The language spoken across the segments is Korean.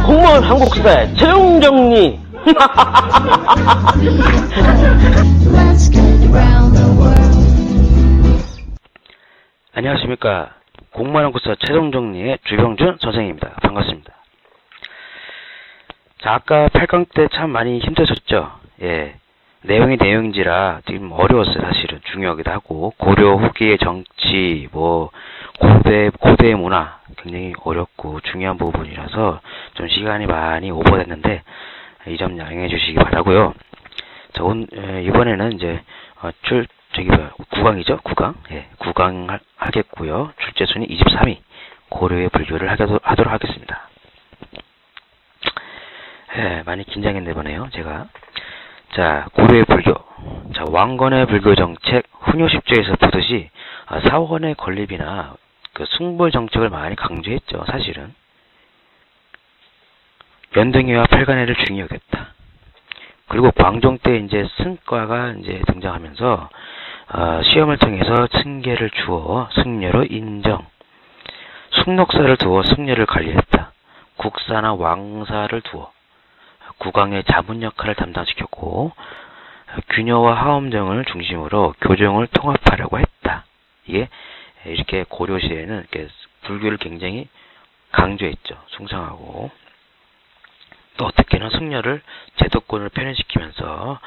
공무원 한국사의 최종정리. 안녕하십니까. 공무원 한국사 최종정리의 주병준 선생입니다. 반갑습니다. 자, 아까 8강 때 참 많이 힘드셨죠? 예. 내용이 내용인지라 지금 어려웠어요. 사실은 중요하기도 하고, 고려 후기의 정치, 고대의 문화 굉장히 어렵고 중요한 부분이라서 좀 시간이 많이 오버됐는데 이 점 양해해 주시기 바라고요. 자, 이번에는 이제 9강이죠? 9강. 예, 9강 하겠고요. 출제 순위 23위 고려의 불교를 하도록 하겠습니다. 예, 많이 긴장했네 보네요. 제가. 자, 고려의 불교. 자, 왕건의 불교 정책 훈요십조에서 보듯이 사원의 건립이나 그 숭불 정책을 많이 강조했죠. 사실은. 연등회와 팔간회를 중히 여겼다. 그리고 광종 때 이제 승과가 이제 등장하면서 시험을 통해서 승계를 주어 승려로 인정. 숙록사를 두어 승려를 관리했다. 국사나 왕사를 두어 국왕의 자문 역할을 담당시켰고, 규녀와 하엄정을 중심으로 교정을 통합하려고 했다. 이게 이렇게 고려시에는 이렇게 불교를 굉장히 강조했죠. 숭상하고. 또 어떻게는 승려를 제도권을 편현시키면서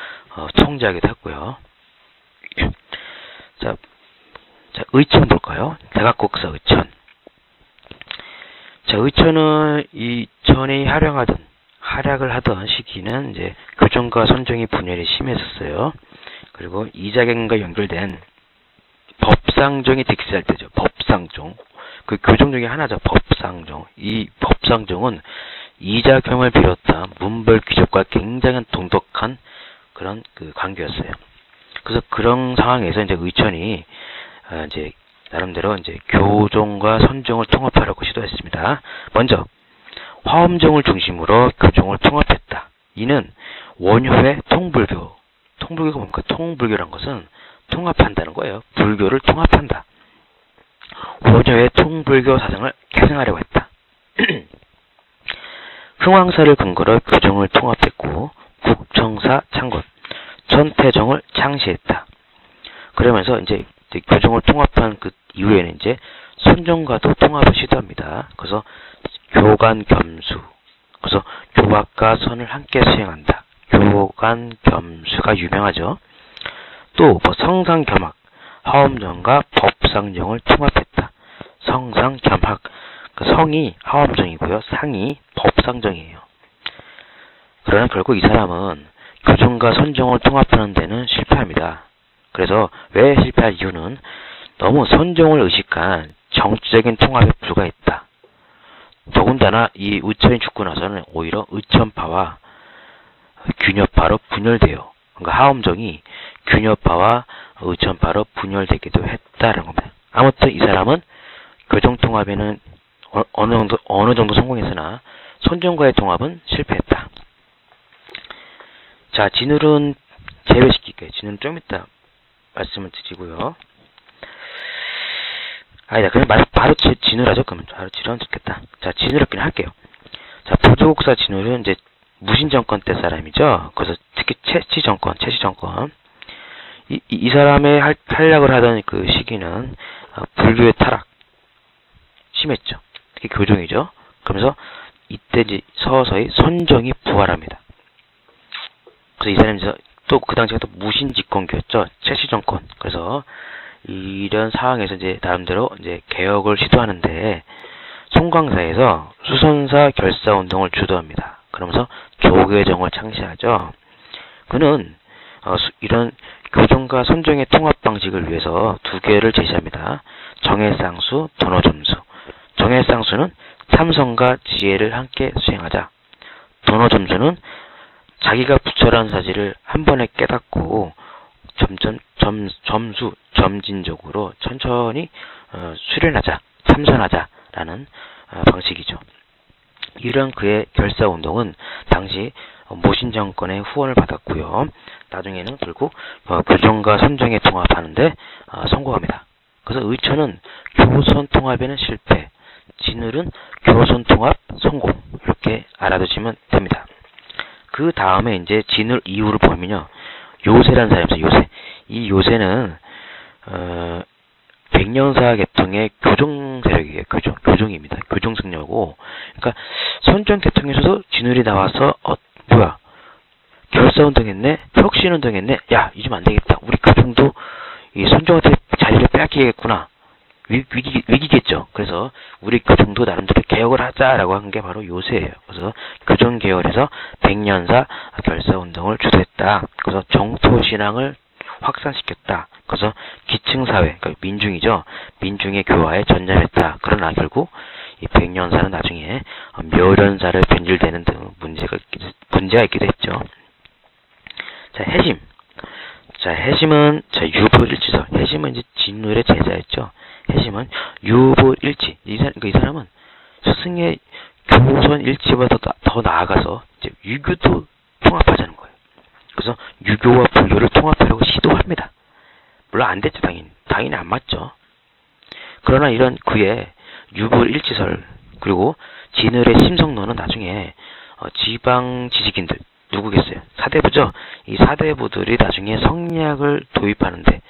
통제하기도 했고요. 자, 의천 볼까요? 대각국사 의천. 자, 의천은 이천이 활약을 하던 시기는 이제 교정과 선정의 분열이 심했었어요. 그리고 이자경과 연결된 법상종이 득세할 때죠. 법상종. 그 교정 중에 하나죠. 법상종. 이 법상종은 이자경을 비롯한 문벌 귀족과 굉장히 동독한 그런 그 관계였어요. 그래서 그런 상황에서 이제 의천이 이제 나름대로 이제 교종과 선종을 통합하려고 시도했습니다. 먼저 화엄종을 중심으로 교종을 통합했다. 이는 원효의 통불교. 통불교가 뭡니까? 통불교란 것은 통합한다는 거예요. 불교를 통합한다. 원효의 통불교 사상을 계승하려고 했다. 흥왕사를 근거로 교종을 통합했고, 국청사 창건, 천태종을 창시했다. 그러면서 이제 교종을 통합한 그 이후에는 이제 선종과도 통합을 시도합니다. 그래서 교간 겸수. 그래서 교학과 선을 함께 수행한다. 교간 겸수가 유명하죠. 또 성상 겸학, 하엄정과 법상정을 통합했다. 성상 겸학. 그 성이 하엄정이고요. 상이 법상정이에요. 그러나 결국 이 사람은 교정과 선정을 통합하는 데는 실패합니다. 그래서 왜 실패할 이유는 너무 선정을 의식한 정치적인 통합에 불과했다. 더군다나 이 의천이 죽고 나서는 오히려 의천파와 균여파로 분열돼요. 그러니까 하엄정이 균여파와 의천파로 분열되기도 했다라는 겁니다. 아무튼 이 사람은 교정 통합에는 어느 정도 성공했으나 선정과의 통합은 실패했다. 자, 진울은 제외시킬게요. 진울은 좀 이따 말씀을 드리고요. 아니다, 그냥 바로 진울하죠. 그러면 바로 진울은 좋겠다. 자, 진울했긴 할게요. 자, 부조국사 진울은 이제 무신정권 때 사람이죠. 그래서 특히 채시 정권. 이 사람의 활약을 하던 그 시기는 불교의 타락 심했죠. 특히 교종이죠. 그러면서 이때 이제 서서히 선정이 부활합니다. 그래서 이 사람이 또 그 당시가 또 무신집권교였죠. 채시 정권. 그래서 이런 상황에서 이제 나름대로 이제 개혁을 시도하는데 송광사에서 수선사 결사 운동을 주도합니다. 그러면서 조계정을 창시하죠. 그는 이런 교정과 선정의 통합 방식을 위해서 두 개를 제시합니다. 정해쌍수, 도노점수. 정해쌍수는 참선과 지혜를 함께 수행하자. 도노점수는 자기가 부처라는 사실을 한 번에 깨닫고 점진적으로 천천히 수련하자, 참선하자라는 방식이죠. 이런 그의 결사운동은 당시 모신정권의 후원을 받았고요. 나중에는 결국 교정과 선정에 통합하는데 성공합니다. 그래서 의천은 교선 통합에는 실패, 진을은 교선 통합 성공 이렇게 알아두시면 됩니다. 그 다음에 이제 진울 이후를 보면요. 요새라는 사람이 있어요. 요새. 이 요새는 백년사 계통의 교종 세력이에요. 교종입니다. 교종 승려고. 그러니까 선종 계통에서도 진울이 나와서 뭐야? 결사운동 했네? 혁신운동 했네? 야, 이러면 안 되겠다. 우리 교종도 이 선종한테 자리를 빼앗기겠구나. 위기겠죠. 그래서 우리 교종도 나름대로 개혁을 하자라고 한 게 바로 요새예요. 그래서 교종 계열에서 백년사 결사운동을 주도했다. 그래서 정토신앙을 확산시켰다. 그래서 기층사회, 그러니까 민중이죠. 민중의 교화에 전념했다. 그러나 결국 이 백년사는 나중에 묘련사를 변질되는 등 문제가 있기도 했죠. 자, 해심. 자, 해심은 유불일치설. 해심은 이제 진울의 제자였죠. 해심은 유불일치. 이 사람은 스승의 교선 일치보다 더 나아가서 이제 유교도 통합하자는 거예요. 그래서 유교와 불교를 통합하려고 시도합니다. 물론 안 됐죠, 당연히 안 맞죠. 그러나 이런 그의 유불일치설 그리고 진울의 심성론은 나중에 지방 지식인들 누구겠어요? 사대부죠. 이 사대부들이 나중에 성리학을 도입하는데,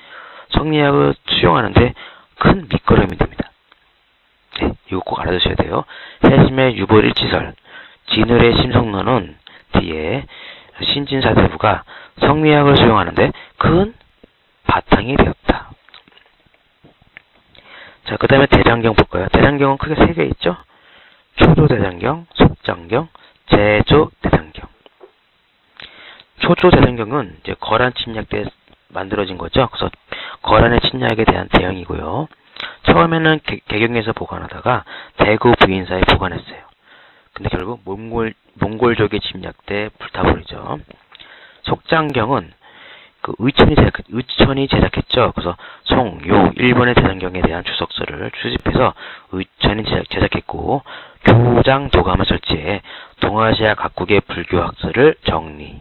성리학을 수용하는데 큰 밑거름이 됩니다. 네, 이거 꼭 알아두셔야 돼요. 해심의 유불일치설, 진울의 심성론은 뒤에 신진사대부가 성리학을 수용하는데 큰 바탕이 되었다. 자, 그 다음에 대장경 볼까요? 대장경은 크게 세 개 있죠? 초조대장경, 속장경, 제조대장경. 초조대장경은 이제 거란 침략 때 만들어진 거죠. 그래서 거란의 침략에 대한 대응이고요. 처음에는 개경에서 보관하다가 대구 부인사에 보관했어요. 근데 결국 몽골족의 침략 때 불타버리죠. 속장경은 그 의천이 제작했죠. 그래서 송, 요, 일본의 대장경에 대한 주석서를 수집해서 의천이 제작했고, 교장 도감을 설치해 동아시아 각국의 불교학설을 정리.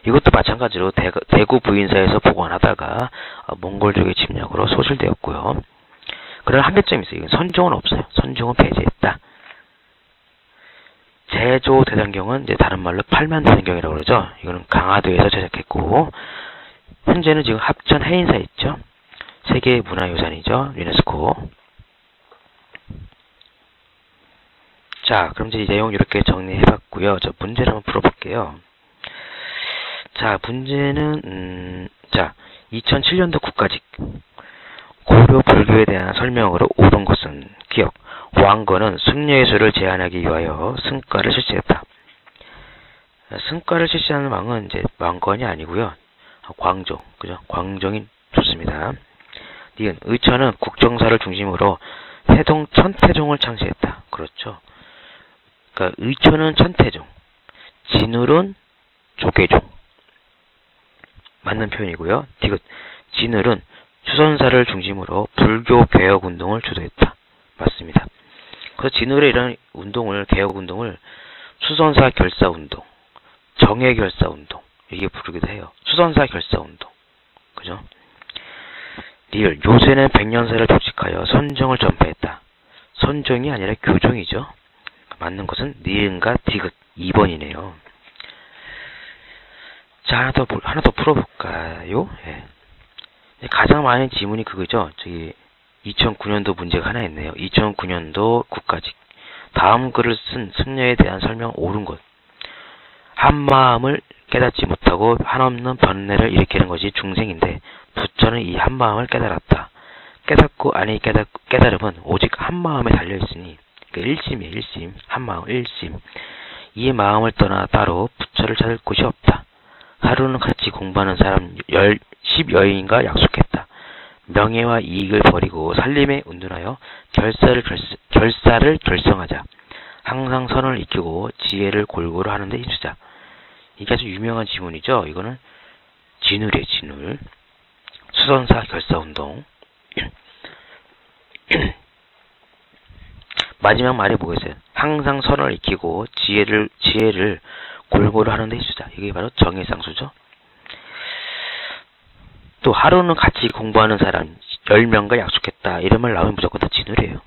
이것도 마찬가지로 대구 부인사에서 보관하다가 몽골족의 침략으로 소실되었고요. 그러나 한계점이 있어요. 이건 선종은 없어요. 선종은 폐지했다. 제조 대장경은 이제 다른 말로 팔만 대장경이라고 그러죠. 이거는 강화도에서 제작했고, 현재는 지금 합천 해인사에 있죠. 세계 문화유산이죠. 유네스코. 자, 그럼 이제 이 내용 이렇게 정리해봤고요. 저 문제를 한번 풀어볼게요. 자, 문제는 2007년도 국가직 고려 불교에 대한 설명으로 옳은 것은 기억. 왕건은 승려예술을 제한하기 위하여 승가를 실시했다. 승가를 실시하는 왕은 이제 왕건이 아니고요. 광종, 그죠? 광종이 좋습니다. 니은 의천은 국정사를 중심으로 천태종을 창시했다. 그렇죠. 그러니까 의천은 천태종, 진울은 조계종. 맞는 표현이고요. 디귿 진울은 추선사를 중심으로 불교 개혁 운동을 주도했다. 맞습니다. 그래서 진울의 이런 운동을, 개혁 운동을 수선사 결사 운동, 정예 결사 운동 이게 부르기도 해요. 수선사 결사 운동, 그죠? 리을 요새는 백년사를 조직하여 선종을 전파했다. 선종이 아니라 교종이죠. 맞는 것은 니은과 디귿 2번이네요. 자, 하나 더 풀어볼까요? 예. 가장 많은 지문이 그거죠. 저기 2009년도 문제가 하나 있네요. 2009년도 국가직. 다음 글을 쓴 승려에 대한 설명 옳은 것. 한마음을 깨닫지 못하고 한없는 번뇌를 일으키는 것이 중생인데 부처는 이 한마음을 깨달았다. 깨닫고 아니 깨달음은 오직 한마음에 달려있으니 일심이에요. 일심. 한마음 일심. 이 마음을 떠나 따로 부처를 찾을 곳이 없다. 하루는 같이 공부하는 사람 10여인과 약속했다. 명예와 이익을 버리고 살림에 운둔하여 결사를 결성하자. 항상 선을 익히고 지혜를 골고루 하는 데 힘쓰자. 이게 아주 유명한 지문이죠. 이거는 진울이에요. 진울. 수선사 결사운동. 마지막 말이 뭐겠어요? 항상 선을 익히고 지혜를 골고루 하는 데 힘쓰자. 이게 바로 정예상수죠. 또 하루는 같이 공부하는 사람 10명과 약속했다. 이런 말 나오면 무조건 다 진울이에요.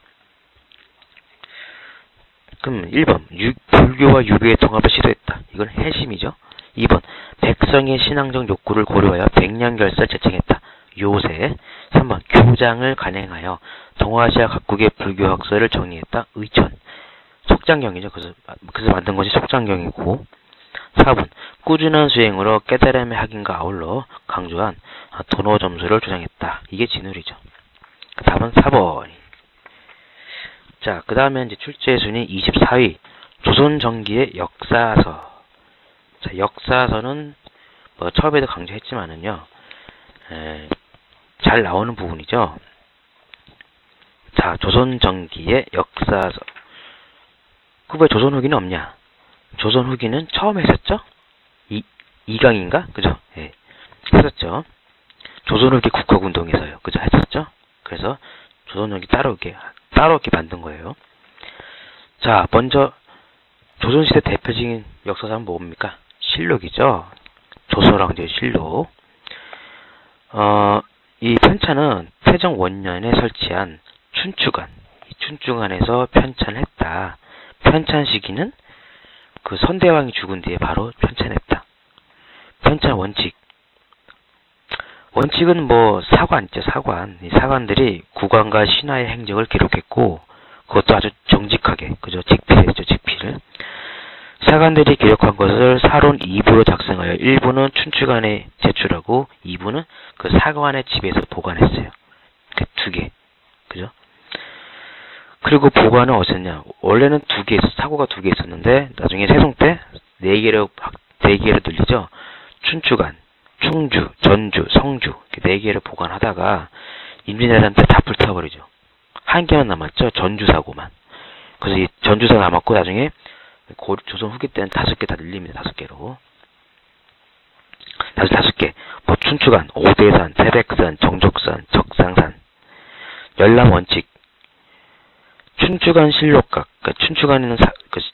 그럼 1번 불교와 유교의 통합을 시도했다. 이건 해심이죠. 2번 백성의 신앙적 욕구를 고려하여 백년결사를 제청했다. 요새. 3번 교장을 간행하여 동아시아 각국의 불교 학설을 정리했다. 의천. 속장경이죠. 그래서 만든 것이 속장경이고. 4번 꾸준한 수행으로 깨달음의 학인과 아울러 강조한 도노점수를 주장했다. 이게 진울이죠. 답은 4번. 자, 그 다음에 이제 출제 순위 24위. 조선정기의 역사서. 자, 역사서는 뭐 처음에도 강조했지만은요, 잘 나오는 부분이죠. 자, 조선정기의 역사서. 그 왜 조선 후기는 없냐? 조선 후기는 처음 했었죠? 2강인가? 그죠? 예. 했었죠. 조선 후기 국학운동에서요. 그죠? 했었죠? 그래서 조선 후기 따로 이렇게 만든 거예요. 자, 먼저 조선시대 대표적인 역사사는 뭡니까? 실록이죠. 조선왕조의 실록. 이 편찬은 태종 원년에 설치한 춘추관. 이 춘추관에서 편찬했다. 편찬 시기는 그 선대왕이 죽은 뒤에 바로 편찬했다. 편찬 원칙. 원칙은 뭐 사관 있죠. 사관. 이 사관들이 국왕과 신하의 행적을 기록했고 그것도 아주 정직하게. 그죠? 직필했죠. 직필을. 사관들이 기록한 것을 사론 2부로 작성하여 1부는 춘추관에 제출하고 2부는 그 사관의 집에서 보관했어요. 그 2개. 그죠? 그리고 보관은 어땠냐? 원래는 2개 사고가 2개 있었는데 나중에 세종 때 4개로 늘리죠. 춘추관, 충주, 전주, 성주 이렇게 4개를 보관하다가 임진왜란 때 다 불타버리죠. 한 개만 남았죠. 전주사고만. 그래서 이 전주사가 남았고 나중에 조선 후기 때는 5개 다 늘립니다. 5개로. 5개. 뭐 춘추관, 오대산, 태백산, 정족산, 적상산. 열람원칙. 춘추관 실록각. 그러니까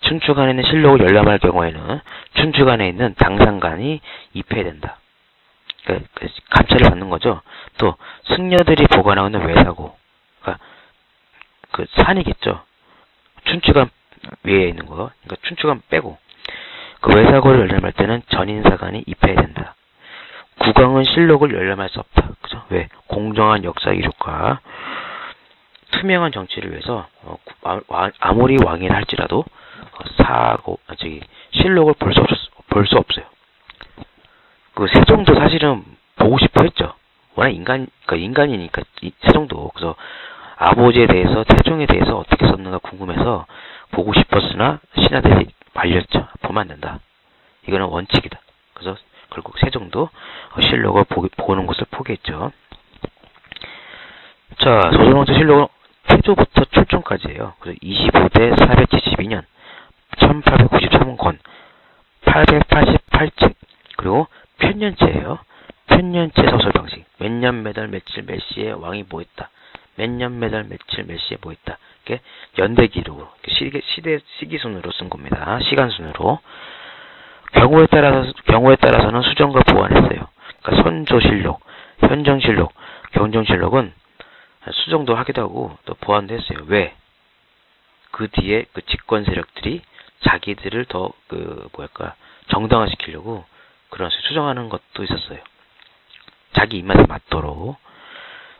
춘추관에 있는 실록을 열람할 경우에는 춘추관에 있는 당상관이 입회된다. 그러니까 감찰을 받는 거죠. 또 승려들이 보관하고 있는 외사고. 그러니까 그 산이겠죠. 춘추관 위에 있는 거. 그러니까 춘추관 빼고 그 외사고를 열람할 때는 전인사관이 입회된다. 국왕은 실록을 열람할 수 없다. 그죠? 왜? 공정한 역사 기록과 투명한 정치를 위해서 아무리 왕이라 할지라도 실록을 볼 수 없어요. 그 세종도 사실은 보고 싶어 했죠. 워낙 인간이니까 세종도. 그래서 아버지에 대해서 태종에 대해서 어떻게 썼는가 궁금해서 보고 싶었으나 신하들이 말렸죠. 보면 안 된다. 이거는 원칙이다. 그래서 결국 세종도 실록을 보는 것을 포기했죠. 자, 조선왕조 실록은 태조부터 출정까지예요. 그래서 25대 472년, 1893권, 888책, 그리고 편년체예요. 편년체 서술 방식. 몇 년 몇 월 며칠 몇 시에 왕이 뭐 했다. 몇 년 몇 월 며칠 몇 시에 뭐 했다. 이렇게 연대기로 시기순으로 쓴 겁니다. 시간순으로. 경우에 따라서는 수정과 보완했어요. 그러니까 선조실록, 현정실록, 경정실록은 수정도 하기도 하고 또 보완도 했어요. 왜? 그 뒤에 그 집권 세력들이 자기들을 더 정당화시키려고 그런 수정하는 것도 있었어요. 자기 입맛에 맞도록.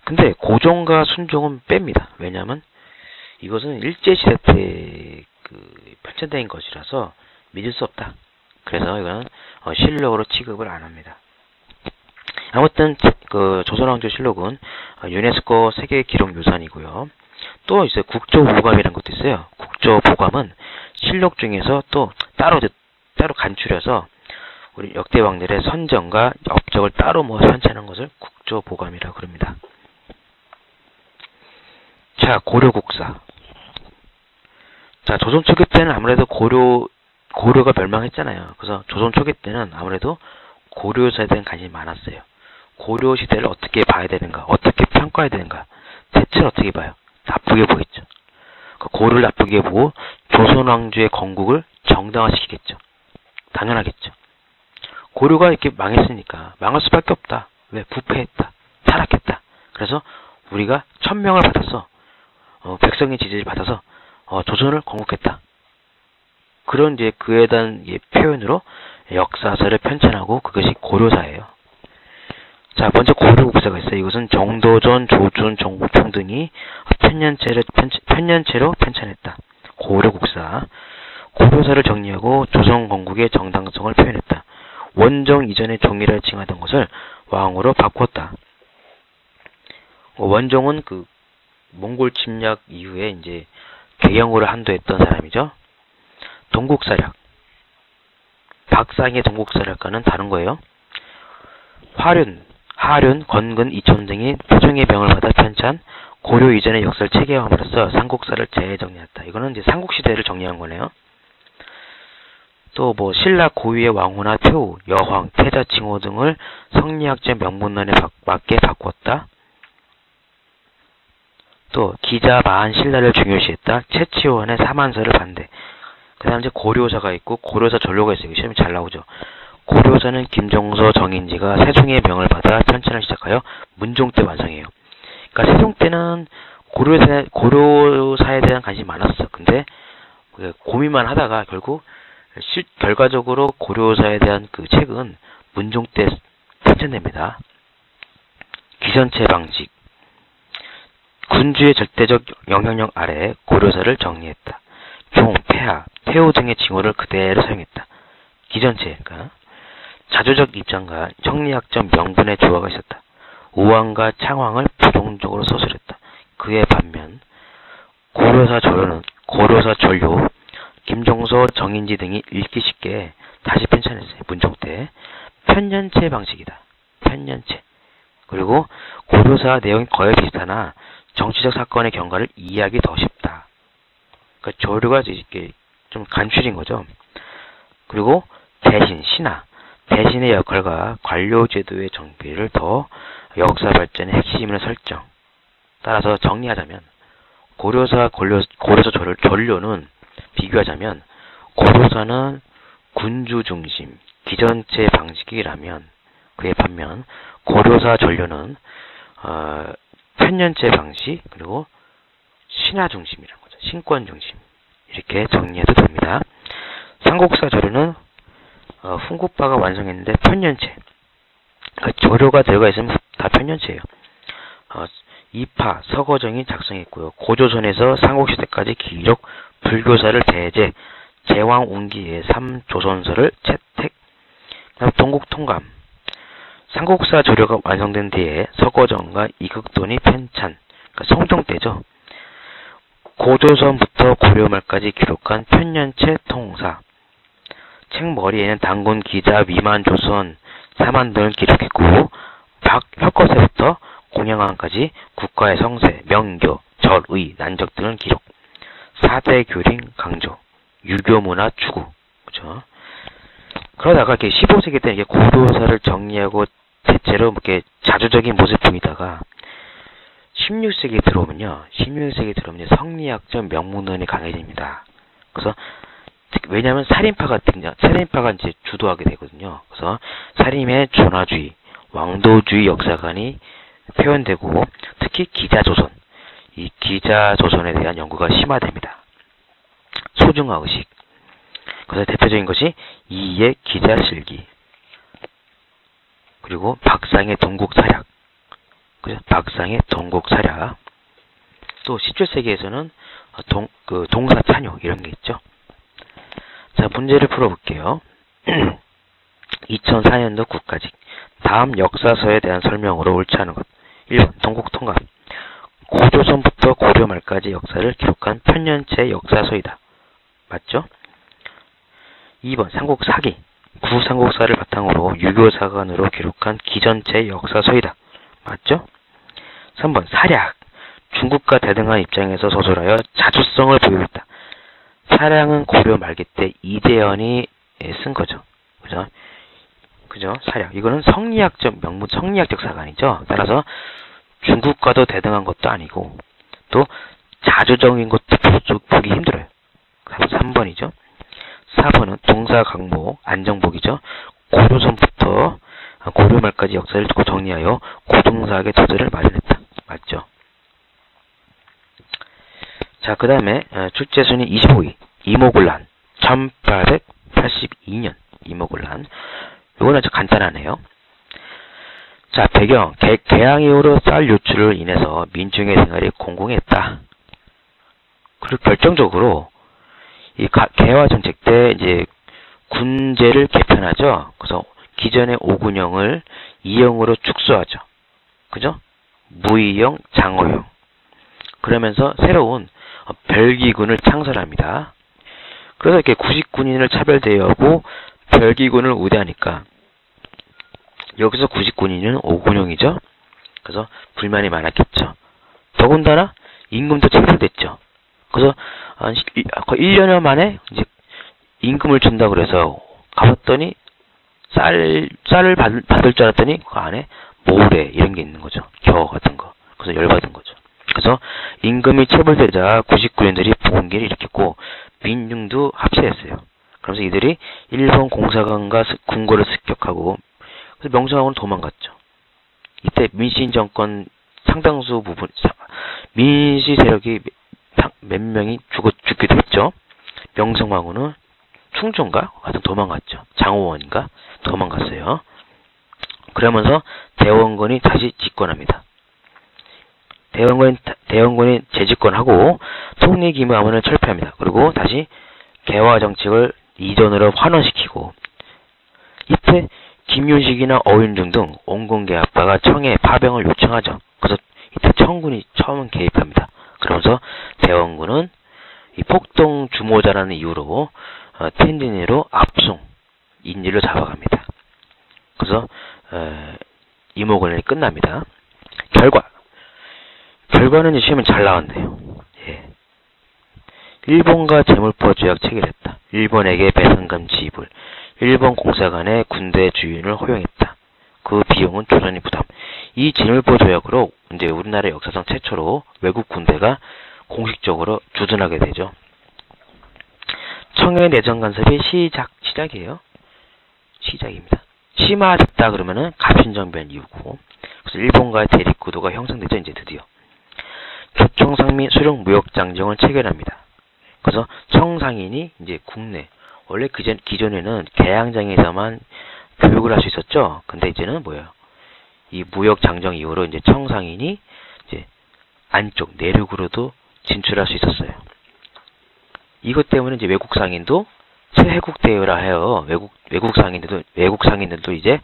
근데 고종과 순종은 뺍니다. 왜냐하면 이것은 일제시대 때 편찬된 것이라서 믿을 수 없다. 그래서 이거는 실록으로 취급을 안 합니다. 아무튼 조선왕조 실록은 유네스코 세계 기록 유산이고요. 또 있어요. 국조보감이라는 것도 있어요. 국조보감은 실록 중에서 또 따로 간추려서 우리 역대 왕들의 선정과 업적을 따로 편찬한 것을 국조보감이라고 그럽니다. 자, 고려국사. 자, 조선 초기 때는 아무래도 고려가 멸망했잖아요. 그래서 조선 초기 때는 아무래도 고려 세대에 관심이 많았어요. 고려 시대를 어떻게 봐야 되는가, 어떻게 평가해야 되는가, 대체를 어떻게 봐요? 나쁘게 보겠죠. 고려를 나쁘게 보고 조선 왕조의 건국을 정당화시키겠죠. 당연하겠죠. 고려가 이렇게 망했으니까 망할 수밖에 없다. 왜? 부패했다. 타락했다. 그래서 우리가 천명을 받아서 백성의 지지를 받아서 조선을 건국했다. 그런 이제 그에 대한 표현으로 역사서를 편찬하고 그것이 고려사예요. 자, 먼저 고려국사가 있어요. 이것은 정도전, 조준, 정복총 등이 편년체로 편찬했다. 고려국사. 고려사를 정리하고 조선 건국의 정당성을 표현했다. 원정 이전에 종이라 칭하던 것을 왕으로 바꿨다. 원종은 그 몽골 침략 이후에 이제 개영호를 한도했던 사람이죠. 동국사략. 박상의 동국사략과는 다른 거예요. 하륜, 건근, 이촌 등이 표정의 병을 받아 편찬, 고려 이전의 역사를 체계화함으로써 삼국사를 재정리했다. 이거는 이제 삼국시대를 정리한 거네요. 또 뭐 신라 고유의 왕후나 표우, 여황, 태자, 칭호 등을 성리학적 명문론에 맞게 바꿨다. 또 기자 마한 신라를 중요시했다. 채치호환의 사만서를 반대. 그 다음 이제 고려사가 있고 고려사 전료가 있어요. 시험이 잘 나오죠. 고려사는 김종서, 정인지가 세종의 명을 받아 편찬을 시작하여 문종 때 완성해요. 그러니까 세종 때는 고려사에 대한 관심이 많았어. 근데 고민만 하다가 결과적으로 고려사에 대한 그 책은 문종 때 편찬됩니다. 기전체 방식. 군주의 절대적 영향력 아래 고려사를 정리했다. 종, 폐하, 태호 등의 징호를 그대로 사용했다. 기전체, 그러니까 자조적 입장과 정리학적 명분의 조화가 있었다. 우왕과 창왕을 부동적으로 서술했다. 그에 반면 고려사 전료, 김종서, 정인지 등이 읽기 쉽게 다시 편찬했어요. 문종 때. 편년체 방식이다. 편년체. 그리고 고려사 내용이 거의 비슷하나 정치적 사건의 경과를 이해하기 더 쉽다. 그러니까 조류가 이렇게 좀 간추린 거죠. 그리고 신하. 대신의 역할과 관료제도의 정비를 더 역사 발전의 핵심으로 설정. 따라서 정리하자면 고려사 전료는 비교하자면 고려사는 군주 중심, 기전체 방식이라면 그에 반면 고려사 전료는 편년체 방식 그리고 신하 중심이라는 거죠. 신권 중심. 이렇게 정리해도 됩니다. 삼국사 조료는 훈구파가 완성했는데 편년체. 그러니까 조료가 들어가 있으면 다 편년체예요. 이파, 서거정이 작성했고요. 고조선에서 삼국시대까지 기록 불교사를 배제, 제왕운기의 3조선서를 채택. 그다음 동국통감. 삼국사 조료가 완성된 뒤에 서거정과 이극돈이 편찬. 그러니까 성종 때죠. 고조선부터 고려말까지 기록한 편년체 통사. 책 머리에는 단군 기자, 위만 조선, 사만 등을 기록했고 혁거세부터 공양왕까지 국가의 성세, 명교, 절의, 난적 등을 기록. 4대 교림 강조, 유교 문화 추구. 그죠? 그러다가 이렇게 15세기 때 이게 고려사를 정리하고 대체로 이렇게 자주적인 모습 보이다가 16세기 들어오면요. 성리학적 명문론이 강해집니다. 그래서 왜냐하면 살인파가 이제 주도하게 되거든요. 그래서 살인의 존화주의, 왕도주의 역사관이 표현되고 특히 기자조선, 이 기자조선에 대한 연구가 심화됩니다. 소중화의식. 그래서 대표적인 것이 이의 기자실기, 그리고 박상의 동국사략, 또 17세기에서는 동사찬요 이런 게 있죠. 자, 문제를 풀어볼게요. 2004년도 국가직. 다음 역사서에 대한 설명으로 옳지 않은 것. 1번 동국통감. 고조선부터 고려 말까지 역사를 기록한 편년체 역사서이다. 맞죠? 2번 삼국사기. 구삼국사를 바탕으로 유교사관으로 기록한 기전체 역사서이다. 맞죠? 3번 사략. 중국과 대등한 입장에서 서술하여 자주성을 보여줬다. 사량은 고려 말기 때 이재현이 쓴 거죠. 그죠? 사략. 이거는 성리학적 사관이죠. 따라서 중국과도 대등한 것도 아니고 또 자주적인 것도 보기 힘들어요. 3번이죠. 4번은 동사강모 안정복이죠. 고조선부터 고려 말까지 역사를 듣고 정리하여 고등사학의 토대를 마련했다. 맞죠? 자, 그 다음에 출제순위 25위 이모군란 1882년 임오군란. 요거는 아주 간단하네요. 자, 배경. 개항 이후로 쌀 유출을 인해서 민중의 생활이 공공했다. 그리고 결정적으로 이 개화 정책 때 이제 군제를 개편하죠. 그래서 기존의 5군형을 2형으로 축소하죠. 그죠? 무의형, 장호형. 그러면서 새로운 별기군을 창설합니다. 그래서 이렇게 구식군인을 차별대우하고 별기군을 우대하니까 여기서 구식군인은 5군형이죠. 그래서 불만이 많았겠죠. 더군다나 임금도 책정됐죠. 그래서 거의 1년여 만에 이제 임금을 준다고 그래서 가봤더니 쌀을 받을 줄 알았더니 그 안에 모래 이런 게 있는 거죠. 겨 같은 거. 그래서 열받은 거죠. 그래서 임금이 체벌되자 구식군인들이 봉기를 일으켰고 민중도 합세했어요. 그래서 이들이 일본 공사관과 궁궐을 습격하고 그래서 명성황후는 도망갔죠. 이때 민신 정권 상당수 부분 민시 세력이 몇 명이 죽기도 했죠. 명성황후는 충주인가? 하여튼 도망갔죠. 장호원인가? 도망갔어요. 그러면서 대원군이 다시 집권합니다. 대원군이 재집권하고 통리기무암을 철폐합니다. 그리고 다시 개화 정책을 이전으로 환원시키고 이때 김윤식이나 어윤중 등 온건계합가가 청에 파병을 요청하죠. 그래서 이때 청군이 처음 개입합니다. 그러면서 대원군은 이 폭동 주모자라는 이유로 텐진으로 압송, 인질로 잡아갑니다. 그래서 임오군란이 끝납니다. 결과는 시험은 잘 나왔네요. 예. 일본과 재물포 조약 체결했다. 일본에게 배상금 지불. 일본 공사관의 군대 주인을 허용했다. 그 비용은 조선이 부담. 이 재물포 조약으로 이제 우리나라 역사상 최초로 외국 군대가 공식적으로 주둔하게 되죠. 청해 내정 간섭이 시작이에요. 시작입니다. 심화됐다 그러면은 갑신정변 이후고, 그래서 일본과의 대립 구도가 형성되죠. 이제 드디어 교청상민 수령 무역 장정을 체결합니다. 그래서 청상인이 이제 국내 원래 기존에는 개항장에서만 교육을 할 수 있었죠. 근데 이제는 뭐예요? 이 무역 장정 이후로 이제 청상인이 이제 안쪽 내륙으로도 진출할 수 있었어요. 이것 때문에 이제 외국 상인도 세해국 대회라 해요. 외국 상인들도 이제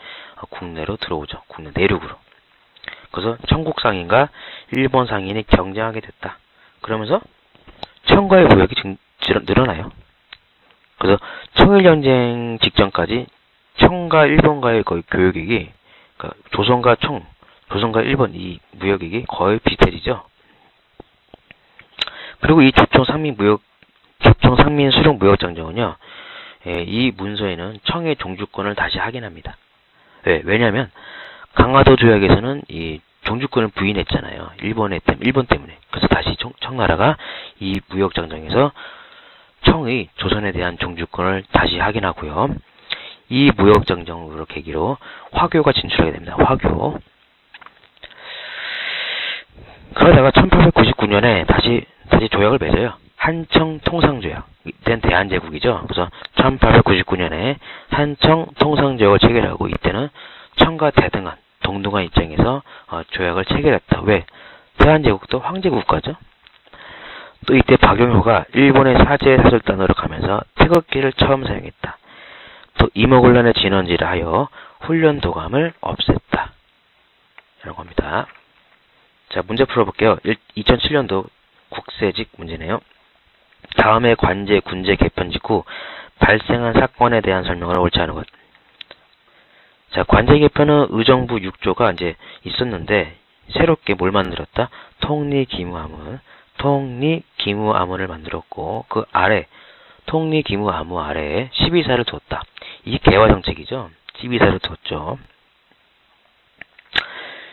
국내로 들어오죠. 국내 내륙으로. 그래서 청국 상인과 일본 상인이 경쟁하게 됐다. 그러면서 청과의 무역이 늘어나요. 그래서 청일전쟁 직전까지 청과 일본과의 거의 교역액이, 그러니까 조선과 일본 이 무역액이 거의 비슷해지죠. 그리고 이 조총상민 수령 무역장정은요, 이 문서에는 청의 종주권을 다시 확인합니다. 왜냐하면 강화도 조약에서는 이 종주권을 부인했잖아요. 일본 때문에. 그래서 다시 청나라가 이 무역장정에서 청의 조선에 대한 종주권을 다시 확인하고요. 이 무역장정으로 계기로 화교가 진출하게 됩니다. 화교. 그러다가 1899년에 다시 조약을 맺어요. 한청 통상조약. 이때는 대한제국이죠. 그래서 1899년에 한청 통상조약을 체결하고 이때는 청과 대등한 동등한 입장에서 조약을 체결했다. 왜? 대한제국도 황제국가죠. 또 이때 박용효가 일본의 사제 사절단으로 가면서 태극기를 처음 사용했다. 또 임오군란의 진원지를 하여 훈련 도감을 없앴다. 라고 합니다. 자, 문제 풀어볼게요. 2007년도 국세직 문제네요. 다음에 관제, 군제 개편 직후 발생한 사건에 대한 설명을 옳지 않은 것. 자, 관제 개편은 의정부 6조가 이제 있었는데 새롭게 뭘 만들었다? 통리기무암을 만들었고 그 아래 통리기무암 아래에 12사를 두었다. 이게 개화 정책이죠. 12사를 두었죠.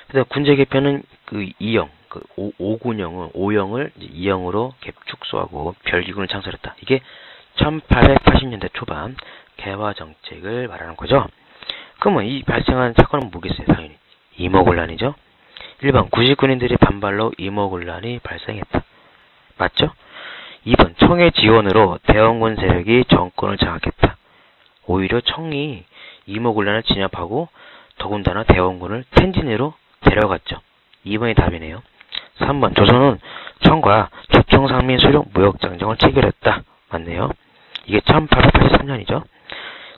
그래서 군제 개편은 그 2형, 그 5형을 2형으로 축소하고 별기군을 창설했다. 이게 1880년대 초반 개화 정책을 말하는 거죠. 그러면 이 발생한 사건은 뭐겠어요? 당연히 임오군란이죠. 일반 구식군인들의 반발로 임오군란이 발생했다. 맞죠? 2번 청의 지원으로 대원군 세력이 정권을 장악했다. 오히려 청이 이모군란을 진압하고 더군다나 대원군을 텐진으로 데려갔죠. 2번이 답이네요. 3번 조선은 청과 조청상민 수령 무역장정을 체결했다. 맞네요. 이게 1883년이죠.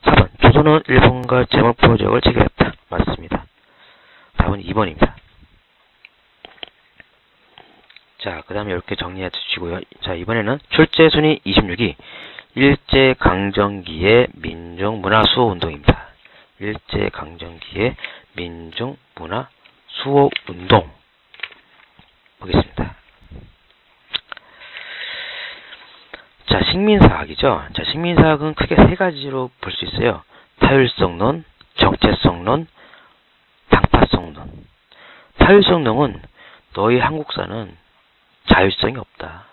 4번 조선은 일본과 제목포적을 체결했다. 맞습니다. 답은 2번입니다. 자, 그 다음에 이렇게 정리해 주시고요. 자, 이번에는 출제 순위 26위 일제강점기의 민중문화수호운동입니다. 일제강점기의 민중문화수호운동 보겠습니다. 자, 식민사학이죠. 자, 식민사학은 크게 세 가지로 볼 수 있어요. 타율성론, 정체성론, 당파성론. 타율성론은 너희 한국사는 자율성이 없다.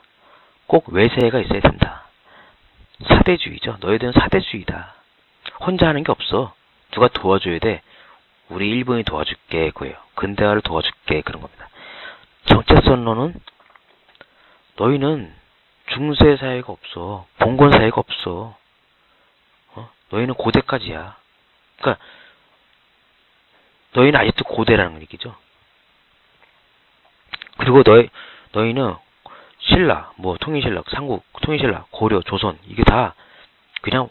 꼭 외세가 있어야 된다. 사대주의죠. 너희들은 사대주의다. 혼자 하는 게 없어. 누가 도와줘야 돼. 우리 일본이 도와줄게. 그거예요. 근대화를 도와줄게. 그런 겁니다. 정체성론은 너희는 중세 사회가 없어. 봉건 사회가 없어. 너희는 고대까지야. 그러니까 너희는 아직도 고대라는 얘기죠. 그리고 너희는 신라, 뭐 통일신라, 삼국, 통일신라, 고려, 조선 이게 다 그냥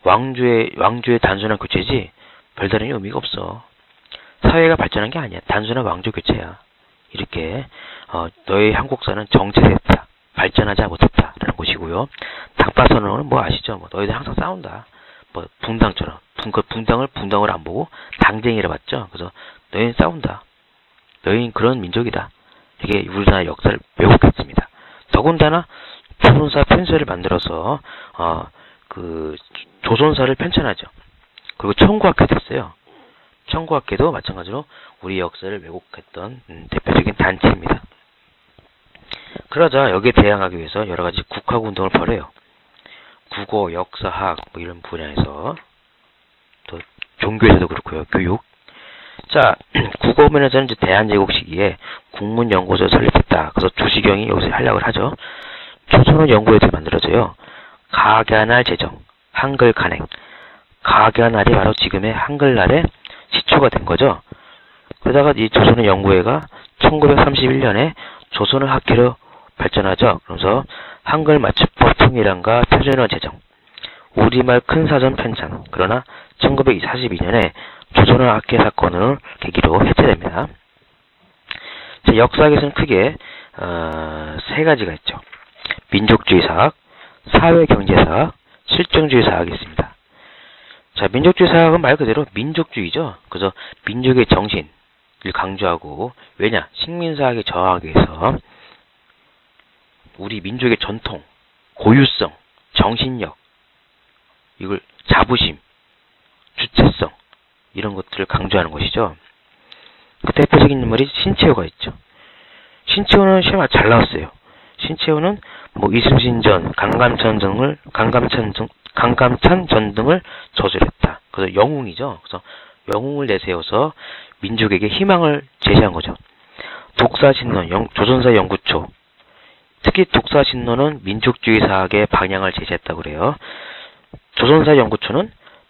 왕조의 단순한 교체지 별다른 의미가 없어. 사회가 발전한 게 아니야. 단순한 왕조 교체야. 이렇게 너희 한국사는 정체됐다. 발전하지 못했다라는 것이고요. 당파선언은 뭐 아시죠? 뭐 너희들 항상 싸운다. 뭐 붕당처럼 붕당을 안 보고 당쟁이라 봤죠. 그래서 너희는 싸운다. 너희는 그런 민족이다. 이게 우리나라 역사를 왜곡했습니다. 더군다나 조선사 편서를 만들어서 그 조선사를 편찬하죠. 그리고 청구학회도 했어요. 청구학회도 마찬가지로 우리 역사를 왜곡했던 대표적인 단체입니다. 그러자 여기에 대항하기 위해서 여러 가지 국학 운동을 벌여요. 국어, 역사학 뭐 이런 분야에서 또 종교에서도 그렇고요. 교육. 자, 국어면에서는 이제 대한제국 시기에 국문연구소 설립했다. 그래서 주시경이 여기서 활약을 하죠. 조선어 연구회도 만들어져요. 가갸날 제정, 한글 간행. 가갸날이 바로 지금의 한글날의 시초가 된 거죠. 그러다가 이 조선어 연구회가 1931년에 조선어 학회로 발전하죠. 그래서 한글 맞춤법 통일안과 표준어 제정, 우리말 큰사전 편찬. 그러나 1942년에 조선어 학회 사건을 계기로 해체됩니다. 자, 역사학에서는 크게 세 가지가 있죠. 민족주의 사학, 사회경제사학, 실정주의 사학이 있습니다. 자, 민족주의 사학은 말 그대로 민족주의죠. 그래서 민족의 정신을 강조하고, 왜냐? 식민사학에 저항하기 위해서 우리 민족의 전통, 고유성, 정신력, 이걸 자부심, 주체성 이런 것들을 강조하는 것이죠. 그 대표적인 인물이 신채호가 있죠. 신채호는 시험에 잘 나왔어요. 신채호는 뭐 이순신전, 강감찬 전 등을 저술했다. 그래서 영웅이죠. 그래서 영웅을 내세워서 민족에게 희망을 제시한 거죠. 독사신론, 조선사 연구초. 특히 독사신론은 민족주의 사학의 방향을 제시했다고 그래요. 조선사 연구초는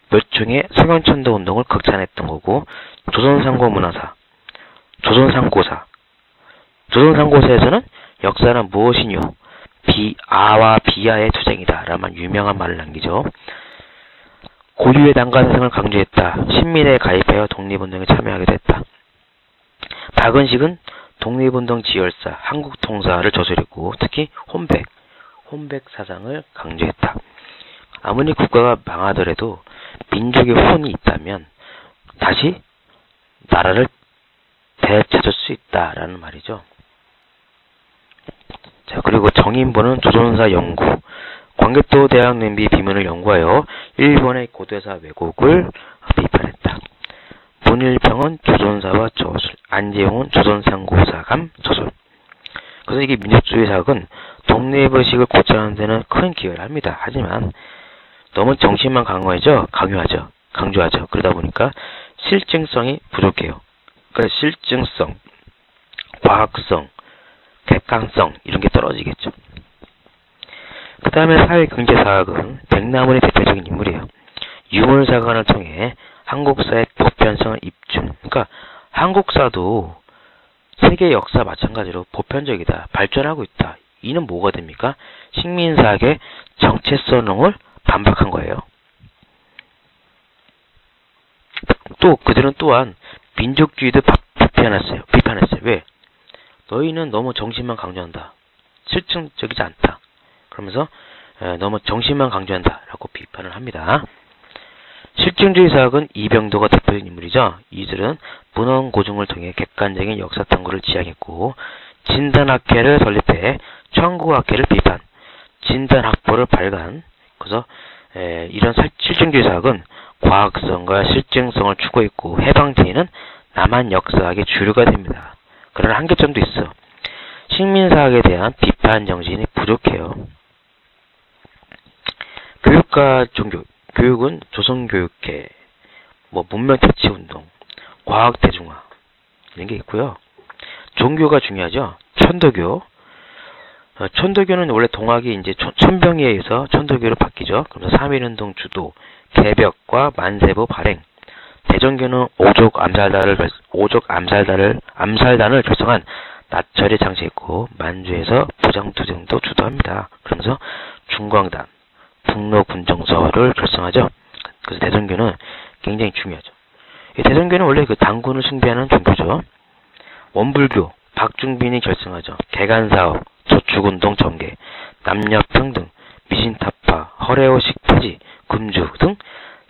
몇 종의 성현천도 운동을 극찬했던 거고, 조선상고문화사, 조선상고사. 조선상고사에서는 역사는 무엇이뇨? 아와 비아의 투쟁이다. 라는 유명한 말을 남기죠. 고유의 단가사상을 강조했다. 신민에 가입하여 독립운동에 참여하게 됐다. 박은식은 독립운동 지열사, 한국통사를 저술했고, 특히 혼백 사상을 강조했다. 아무리 국가가 망하더라도 민족의 혼이 있다면 다시 나라를 되찾을 수 있다라는 말이죠. 자, 그리고 정인보는 조선사 연구, 광개토 대학 냄비 비문을 연구하여 일본의 고대사 왜곡을 비판했다. 문일평은 조선사와 저술, 안재용은 조선상고사감 저술. 그래서 이게 민족주의 사학은 독립의식을 고취하는 데는 큰 기여를 합니다. 하지만 너무 정신만 강조하죠. 그러다 보니까 실증성이 부족해요. 그러니까 실증성, 과학성, 객관성 이런 게 떨어지겠죠. 다음에 사회경제사학은 백나문의 대표적인 인물이에요. 유물사관을 통해 한국사의 보편성을 입증. 그러니까 한국사도 세계 역사 마찬가지로 보편적이다. 발전하고 있다. 이는 뭐가 됩니까? 식민사학의 정체성을 반박한 거예요. 또 그들은 또한 민족주의도 비판했어요. 왜? 너희는 너무 정신만 강조한다. 실증적이지 않다. 그러면서 너무 정신만 강조한다. 라고 비판을 합니다. 실증주의 사학은 이병도가 대표적인 인물이죠. 이들은 문헌고증을 통해 객관적인 역사 탐구를 지향했고 진단학회를 설립해 청구학회를 비판, 진단학보를 발간. 그래서 이런 실증주의 사학은 과학성과 실증성을 추구했고 해방 뒤에는 남한 역사학의 주류가 됩니다. 그러나 한계점도 있어. 식민사학에 대한 비판 정신이 부족해요. 교육과 종교. 교육은 조선교육회, 문명대치운동, 과학대중화 이런 게 있고요. 종교가 중요하죠. 천도교. 천도교는 원래 동학이 이제 천병에 의해서 천도교로 바뀌죠. 그래서 3.1운동 주도, 개벽과 만세보 발행. 대전교는 오족 암살단을 결성한 나철이 장치했고 만주에서 부장투쟁도 주도합니다. 그러면서 중광단, 북로군정서를 결성하죠. 그래서 대전교는 굉장히 중요하죠. 이 대전교는 원래 그 당군을 숭배하는 종교죠. 원불교, 박중빈이 결성하죠. 개간사업, 저축운동 전개, 남녀평등, 미신타파, 허례호식 폐지, 금주 등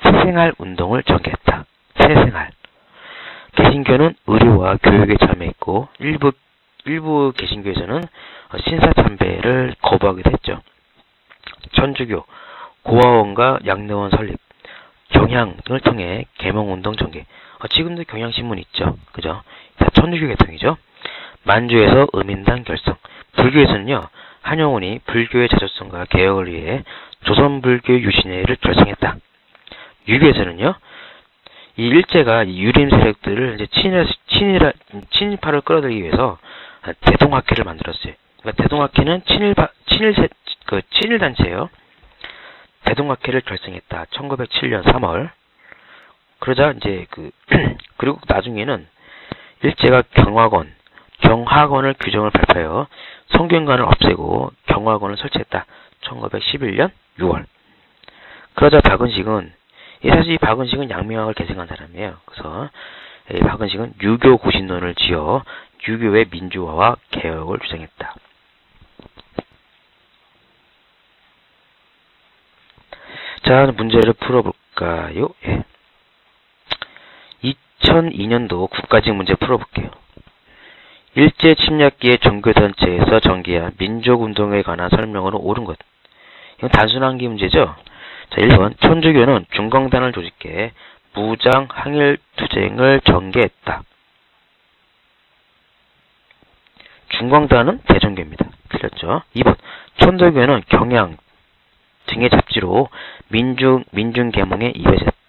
새생활 운동을 전개했다. 새생활. 개신교는 의료와 교육에 참여했고 일부 개신교에서는 신사참배를 거부하기도 했죠. 천주교, 고아원과 양로원 설립, 경향을 통해 계몽운동 전개. 지금도 경향신문 있죠. 그죠? 다 천주교 계통이죠. 만주에서 의민당 결성. 불교에서는요, 한용운이 불교의 자주성과 개혁을 위해 조선불교 유신회를 결성했다. 유교에서는요, 이 일제가 유림 세력들을 이제 친일파를 끌어들이기 위해서 대동학회를 만들었어요. 그러니까 대동학회는 친일 단체예요. 대동학회를 결성했다. 1907년 3월. 그러자 이제 그리고 나중에는 일제가 경학원을 규정을 발표하여 성균관을 없애고 경학원을 설치했다. 1911년 6월. 그러자 박은식은 사실 박은식은 양명학을 계승한 사람이에요. 그래서 박은식은 유교 구신론을 지어 유교의 민주화와 개혁을 주장했다. 자, 문제를 풀어볼까요? 2002년도 국가직 문제 풀어볼게요. 일제 침략기의 종교단체에서 전개한 민족운동에 관한 설명으로 옳은 것. 이건 단순한기 문제죠? 자, 1번. 천주교는 중광단을 조직해 무장 항일 투쟁을 전개했다. 중광단은 대전교입니다. 틀렸죠? 2번. 천도교는 경향 등의 잡지로 민중계몽에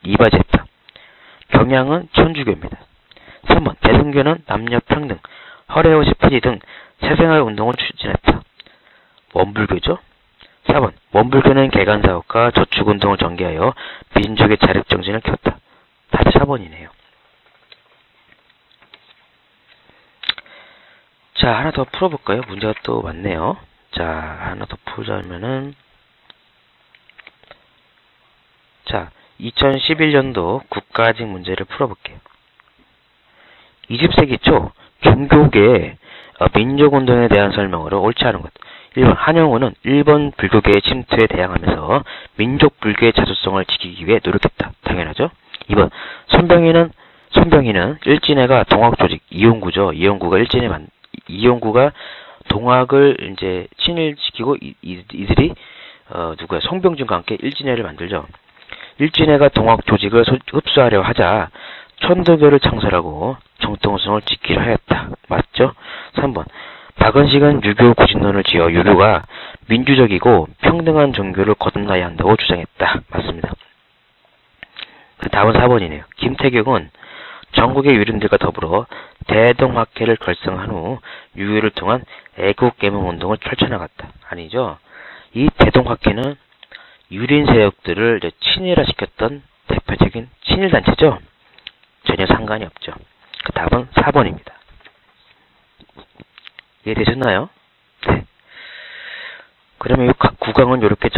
이바지했다. 경향은 천주교입니다. 3번. 대승교는 남녀평등, 허례호식 폐지 등 새생활 운동을 추진했다. 원불교죠? 4번. 원불교는 개간사업과 저축운동을 전개하여 민족의 자립정신을 켰다. 답이 4번이네요. 자, 하나 더 풀어볼까요? 문제가 또 많네요. 자, 하나 더 풀자면은, 자, 2011년도 국가직 문제를 풀어볼게요. 20세기 초 종교계의 민족운동에 대한 설명으로 옳지 않은 것. 1번. 한용운은 일본 불교계의 침투에 대항하면서 민족 불교의 자주성을 지키기 위해 노력했다. 당연하죠. 2번. 손병희는 일진회가 동학조직, 이용구죠. 이용구가 동학을 이제 친일시키고 이들이 누구야? 송병준과 함께 일진회를 만들죠. 일진회가 동학조직을 흡수하려 하자 천도교를 창설하고 정통성을 지키려 하였다. 맞죠? 3번. 박은식은 유교 구신론을 지어 유교가 민주적이고 평등한 종교를 거듭나야 한다고 주장했다. 맞습니다. 답은 4번이네요. 김태경은 전국의 유림들과 더불어 대동학회를 결성한 후 유교를 통한 애국계몽운동을 펼쳐나갔다. 아니죠. 이 대동학회는 유린세력들을 이제 친일화시켰던 대표적인 친일단체죠. 전혀 상관이 없죠. 그 답은 4번입니다. 이해되셨나요? 네. 그러면 각 구강은 이렇게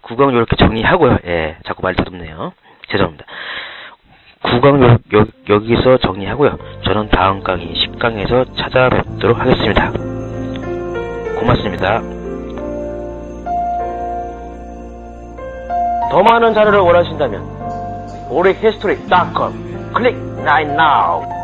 구강은 이렇게 정리하고요. 예, 자꾸 말이 더듬네요. 죄송합니다. 구강 여기서 정리하고요. 저는 다음 강의 10강에서 찾아뵙도록 하겠습니다. 고맙습니다. 더 많은 자료를 원하신다면 오릭히스토리.com 클릭 right now.